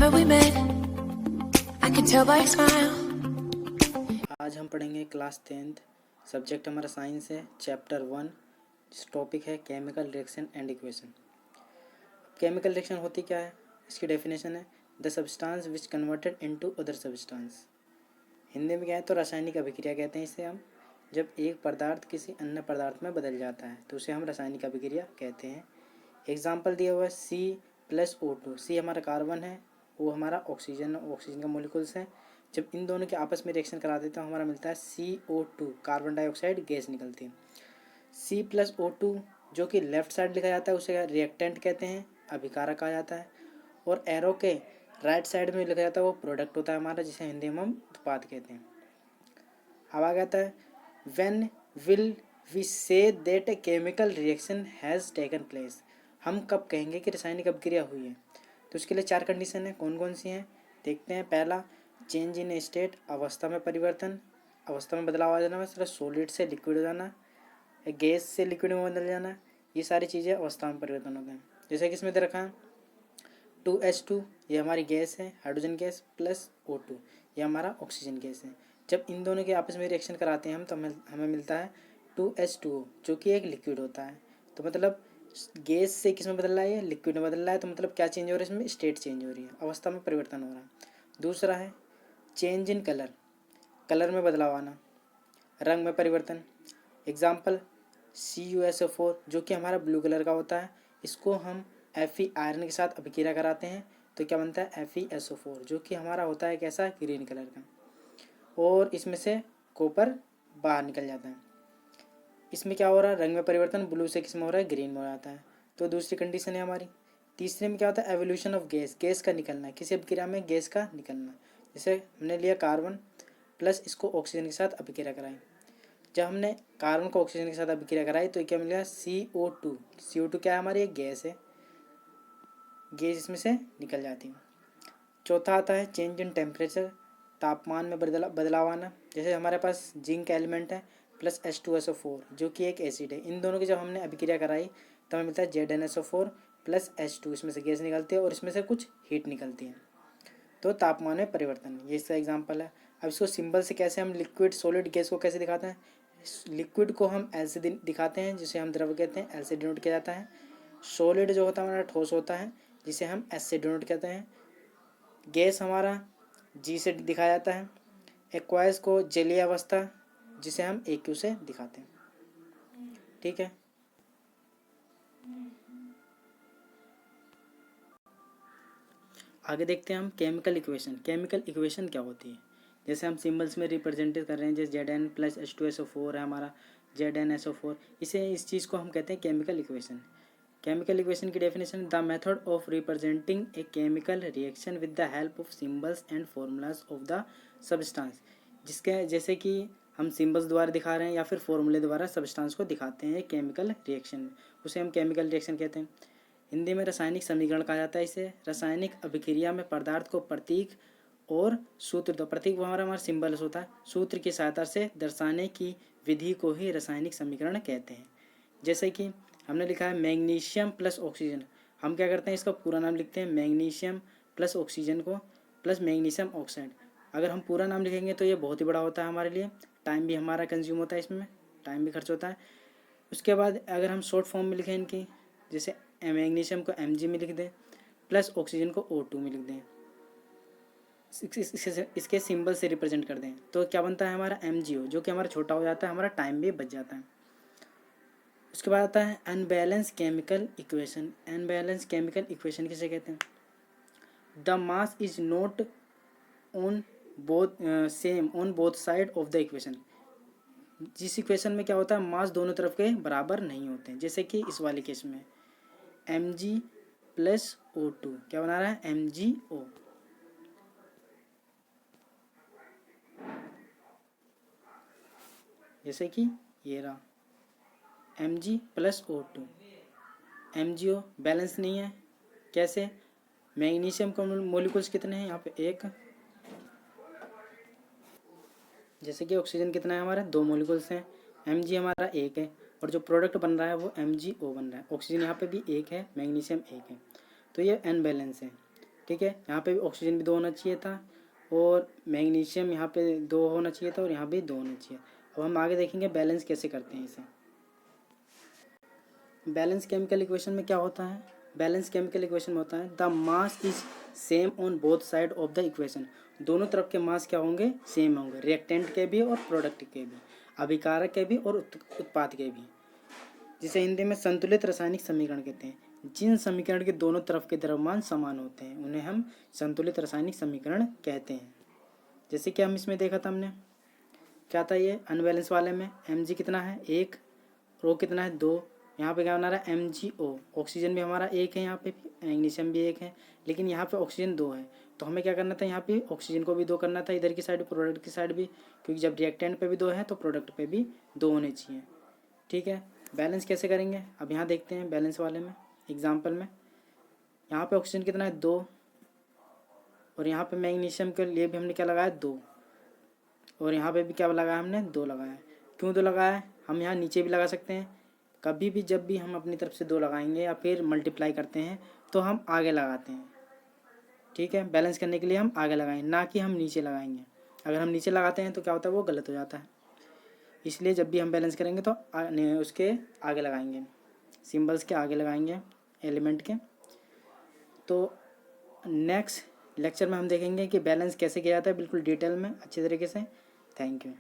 remember we met. I can tell by your smile. आज हम पढ़ेंगे क्लास 10th। सब्जेक्ट हमारा साइंस है, चैप्टर 1। जिस टॉपिक है chemical reaction and equation. Chemical reaction होती क्या है, इसकी डेफिनेशन है the substance which converted into other substance. Hindi में क्या है तो रासायनिक अभिक्रिया कहते हैं इसे हम। जब एक पदार्थ किसी अन्य पदार्थ में बदल जाता है तो उसे हम रासायनिक अभिक्रिया कहते हैं। एग्जाम्पल दिया हुआ है C+O2। सी हमारा कार्बन है, वो हमारा ऑक्सीजन का मोलिकुल्स है। जब इन दोनों के आपस में रिएक्शन कराते हैं तो हमारा मिलता है CO2, कार्बन डाइऑक्साइड गैस निकलती है। C+O2 जो कि लेफ्ट साइड लिखा जाता है उसे रिएक्टेंट कहते हैं, अभिकारक कहा जाता है। और एरो के राइट साइड में लिखा जाता है वो प्रोडक्ट होता है हमारा, जिसे हिंदी में हम उत्पाद कहते हैं। अब आ जाता है when will we say that a chemical reaction has taken place. हम कब कहेंगे कि रासायनिक अभिक्रिया हुई है, तो उसके लिए 4 कंडीशन है। कौन कौन सी हैं देखते हैं। पहला, चेंज इन स्टेट, अवस्था में परिवर्तन, अवस्था में बदलाव आ जाना, मतलब सॉलिड से लिक्विड हो जाना, गैस से लिक्विड में बदल जाना, ये सारी चीज़ें अवस्था में परिवर्तन होते हैं। जैसे कि इसमें दे रखा है 2H2, ये हमारी गैस है, हाइड्रोजन गैस, प्लस O2 ये हमारा ऑक्सीजन गैस है। जब इन दोनों के आपस में रिएक्शन कराते हैं हम तो हमें मिलता है 2H2O जो कि एक लिक्विड होता है। तो मतलब गैस से किस में बदल रहा है, ये लिक्विड में बदल रहा है। तो मतलब क्या चेंज हो रहा है, इसमें स्टेट चेंज हो रही है, अवस्था में परिवर्तन हो रहा है। दूसरा है चेंज इन कलर, कलर में बदलाव आना, रंग में परिवर्तन। एग्जाम्पल CuSO4 जो कि हमारा ब्लू कलर का होता है, इसको हम Fe आयरन के साथ अभिक्रिया कराते हैं तो क्या बनता है FeSO4 जो कि हमारा होता है कैसा, ग्रीन कलर का, और इसमें से कॉपर बाहर निकल जाता है। इसमें क्या हो रहा है, रंग में परिवर्तन, ब्लू से किस में हो रहा है, ग्रीन में हो जाता है। तो दूसरी कंडीशन है हमारी। तीसरे में क्या होता है, एवोल्यूशन ऑफ गैस, गैस का निकलना, किसी अभिक्रिया में गैस का निकलना। जैसे हमने लिया कार्बन प्लस इसको ऑक्सीजन के साथ अभिक्रिया कराई। जब हमने कार्बन को ऑक्सीजन के साथ अभिक्रिया कराई तो क्या मिलेगा CO2। CO2 क्या है, हमारी एक गैस है, गैस इसमें से निकल जाती है। चौथा आता है चेंज इन टेम्परेचर, तापमान में बदलाव आना। जैसे हमारे पास जिंक एलिमेंट है प्लस H2SO4 जो कि एक एसिड है। इन दोनों की जब हमने अभिक्रिया कराई तो हमें मिलता है ZnSO4 प्लस H2, इसमें से गैस निकलती है और इसमें से कुछ हीट निकलती है। तो तापमान में परिवर्तन, ये इसका एग्जाम्पल है। अब इसको सिंबल से कैसे हम लिक्विड सॉलिड गैस को कैसे दिखाते हैं, लिक्विड को हम L से दिखाते हैं जिसे हम द्रव कहते हैं, L से डिनोट किया जाता है। सॉलिड जो होता है हमारा ठोस होता है जिसे हम S से डिनोट कहते हैं। गैस हमारा G से दिखाया जाता है। एक्वायस को जलीय अवस्था जिसे हम AQ से दिखाते हैं। ठीक है, आगे देखते हैं हम केमिकल इक्वेशन। केमिकल इक्वेशन क्या होती है, जैसे हम सिंबल्स में रिप्रेजेंट कर रहे हैं, जैसे Zn प्लस H2SO4 है हमारा, ZnSO4, इस चीज़ को हम कहते हैं केमिकल इक्वेशन। केमिकल इक्वेशन की definition, the method of representing A chemical reaction with the help of symbols and formulas of the substance. जिसके जैसे कि हम सिंबल्स द्वारा दिखा रहे हैं या फिर फॉर्मूले द्वारा सब्सटेंस को दिखाते हैं केमिकल रिएक्शन, उसे हम केमिकल रिएक्शन कहते हैं। हिंदी में रासायनिक समीकरण कहा जाता है इसे। रासायनिक अभिक्रिया में पदार्थ को प्रतीक और सूत्र, दो प्रतीक वो हमारा सिंबल्स होता है, सूत्र की सहायता से दर्शाने की विधि को ही रासायनिक समीकरण कहते हैं। जैसे कि हमने लिखा है मैग्नीशियम प्लस ऑक्सीजन, हम क्या करते हैं इसका पूरा नाम लिखते हैं मैग्नीशियम प्लस ऑक्सीजन को प्लस मैग्नीशियम ऑक्साइड। अगर हम पूरा नाम लिखेंगे तो ये बहुत ही बड़ा होता है हमारे लिए, टाइम भी हमारा कंज्यूम होता है, इसमें टाइम भी खर्च होता है। उसके बाद अगर हम शॉर्ट फॉर्म में लिखें इनकी, जैसे मैग्नीशियम को Mg में लिख दें प्लस ऑक्सीजन को O2 में लिख दें, इसके सिंबल से रिप्रेजेंट कर दें तो क्या बनता है हमारा MgO जो कि हमारा छोटा हो जाता है, हमारा टाइम भी बच जाता है। उसके बाद आता है unbalance chemical equation. Unbalance chemical equation किसे कहते हैं, the mass is not on both same on both side of the equation. जिस इक्वेशन में क्या होता है, मास दोनों तरफ के बराबर नहीं होते हैं। जैसे कि इस वाले केस में Mg प्लस O2 क्या बना रहा है MgO। जैसे कि ये रहा Mg plus O2, MgO balance नहीं है। कैसे, मैग्नीशियम का मोलिकुल्स कितने हैं यहाँ पे, एक। जैसे कि ऑक्सीजन कितना है हमारा, 2 मोलिकुल्स हैं, Mg हमारा एक है, और जो प्रोडक्ट बन रहा है वो MgO बन रहा है। ऑक्सीजन यहाँ पे भी एक है, मैग्नीशियम एक है, तो ये अनबैलेंस है। ठीक है। यहाँ पे भी ऑक्सीजन भी 2 होना चाहिए था और मैग्नीशियम यहाँ पे 2 होना चाहिए था और यहाँ भी 2 होना चाहिए। अब हम आगे देखेंगे बैलेंस कैसे करते हैं इसे। बैलेंस केमिकल इक्वेशन में क्या होता है? बैलेंस केमिकल इक्वेशन में होता है the mass is same on both side of the equation. दोनों तरफ के मास क्या होंगे? सेम होंगे, रिएक्टेंट के भी और प्रोडक्ट के भी, अभिकारक के भी और उत्पाद के भी, जिसे हिंदी में संतुलित रासायनिक समीकरण कहते हैं। जिन समीकरण के दोनों तरफ के द्रव्यमान समान होते हैं उन्हें हम संतुलित रासायनिक समीकरण कहते हैं। जैसे कि हम इसमें देखा था हमने, क्या था ये अनबैलेंस वाले में Mg कितना है 1, रो कितना है 2। यहाँ पे क्या बना रहा है MgO, ऑक्सीजन भी हमारा 1 है, यहाँ पे मैग्नीशियम भी 1 है, लेकिन यहाँ पे ऑक्सीजन 2 है। तो हमें क्या करना था, यहाँ पे ऑक्सीजन को भी 2 करना था, इधर की साइड प्रोडक्ट की साइड भी, क्योंकि जब रिएक्टेंट पे भी 2 है तो प्रोडक्ट पे भी 2 होने चाहिए। ठीक है, बैलेंस कैसे करेंगे अब यहाँ देखते हैं। बैलेंस वाले में एग्जाम्पल में यहाँ पे ऑक्सीजन कितना है 2 और यहाँ पे मैग्नीशियम के लिए भी हमने क्या लगाया 2 और यहाँ पे भी क्या लगाया हमने 2 लगाया। क्यों 2 लगाया है? हम यहाँ नीचे भी लगा सकते हैं। कभी भी जब भी हम अपनी तरफ से 2 लगाएंगे या फिर मल्टीप्लाई करते हैं तो हम आगे लगाते हैं। ठीक है, बैलेंस करने के लिए हम आगे लगाएंगे, ना कि हम नीचे लगाएंगे। अगर हम नीचे लगाते हैं तो क्या होता है, वो गलत हो जाता है। इसलिए जब भी हम बैलेंस करेंगे तो उसके आगे लगाएंगे, सिंबल्स के आगे लगाएंगे एलिमेंट के। तो नेक्स्ट लेक्चर में हम देखेंगे कि बैलेंस कैसे किया जाता है बिल्कुल डिटेल में अच्छे तरीके से। Thank you.